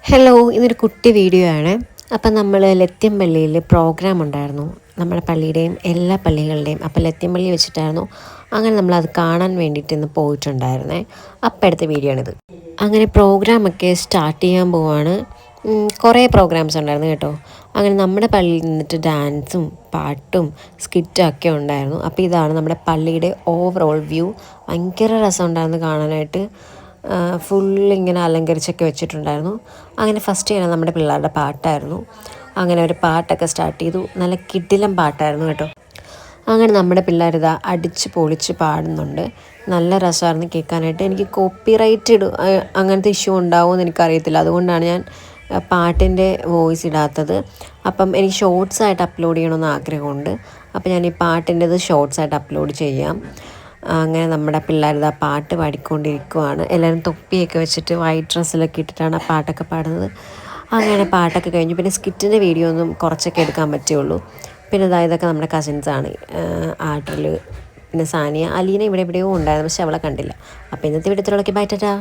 Hello, ഇതൊരു കുട്ടി video ആണ്. അപ്പം നമ്മൾ ലത്യംപള്ളിയിൽ പ്രോഗ്രാം ഉണ്ടായിരുന്നു, നമ്മുടെ പള്ളിയുടെയും എല്ലാ പള്ളികളുടെയും. അപ്പം ലത്യംപള്ളി വെച്ചിട്ടായിരുന്നു. അങ്ങനെ നമ്മളത് കാണാൻ വേണ്ടിയിട്ട് ഇന്ന് പോയിട്ടുണ്ടായിരുന്നേ. അപ്പം എടുത്ത വീഡിയോ ആണിത്. അങ്ങനെ പ്രോഗ്രാമൊക്കെ സ്റ്റാർട്ട് ചെയ്യാൻ പോവാണ്. കുറേ പ്രോഗ്രാംസ് ഉണ്ടായിരുന്നു കേട്ടോ. അങ്ങനെ നമ്മുടെ പള്ളിയിൽ നിന്നിട്ട് ഡാൻസും പാട്ടും സ്കിറ്റും ഒക്കെ ഉണ്ടായിരുന്നു. അപ്പോൾ ഇതാണ് നമ്മുടെ പള്ളിയുടെ ഓവറോൾ വ്യൂ. ഭയങ്കര രസമുണ്ടായിരുന്നു കാണാനായിട്ട്. ഫുള്ളിങ്ങനെ അലങ്കരിച്ചൊക്കെ വെച്ചിട്ടുണ്ടായിരുന്നു. അങ്ങനെ ഫസ്റ്റ് ചെയ്യുന്നത് നമ്മുടെ പിള്ളേരുടെ പാട്ടായിരുന്നു. അങ്ങനെ ഒരു പാട്ടൊക്കെ സ്റ്റാർട്ട് ചെയ്തു. നല്ല കിടിലം പാട്ടായിരുന്നു കേട്ടോ. അങ്ങനെ നമ്മുടെ പിള്ളേരിതാ അടിച്ച് പൊളിച്ച് പാടുന്നുണ്ട്. നല്ല രസമായിരുന്നു കേൾക്കാനായിട്ട്. എനിക്ക് കോപ്പിറൈറ്റ് അങ്ങനത്തെ ഇഷ്യൂ ഉണ്ടാവുമെന്ന് എനിക്കറിയത്തില്ല. അതുകൊണ്ടാണ് ഞാൻ പാട്ടിൻ്റെ വോയിസ് ഇടാത്തത്. അപ്പം എനിക്ക് ഷോർട്സായിട്ട് അപ്ലോഡ് ചെയ്യണമെന്ന് ആഗ്രഹമുണ്ട്. അപ്പോൾ ഞാൻ ഈ പാട്ടിൻ്റെത് ഷോർട്സായിട്ട് അപ്ലോഡ് ചെയ്യാം. അങ്ങനെ നമ്മുടെ പിള്ളേരിതാ പാട്ട് പാടിക്കൊണ്ടിരിക്കുവാണ്. എല്ലാവരും തൊപ്പിയൊക്കെ വെച്ചിട്ട് വൈറ്റ് ഡ്രസ്സിലൊക്കെ ഇട്ടിട്ടാണ് ആ പാട്ടൊക്കെ പാടുന്നത്. അങ്ങനെ പാട്ടൊക്കെ കഴിഞ്ഞു. പിന്നെ സ്കിറ്റിൻ്റെ വീഡിയോ ഒന്നും കുറച്ചൊക്കെ എടുക്കാൻ പറ്റുള്ളൂ. പിന്നെ ഇതൊക്കെ നമ്മുടെ കസിൻസാണ്. ആർട്ടറിൽ, പിന്നെ സാനിയ, അലീന ഇവിടെ എവിടെയോ ഉണ്ടായിരുന്നു, പക്ഷെ അവളെ കണ്ടില്ല. അപ്പോൾ ഇന്നത്തെ വീഡിയോത്തിലൊക്കെ ബൈ ടാറ്റാ.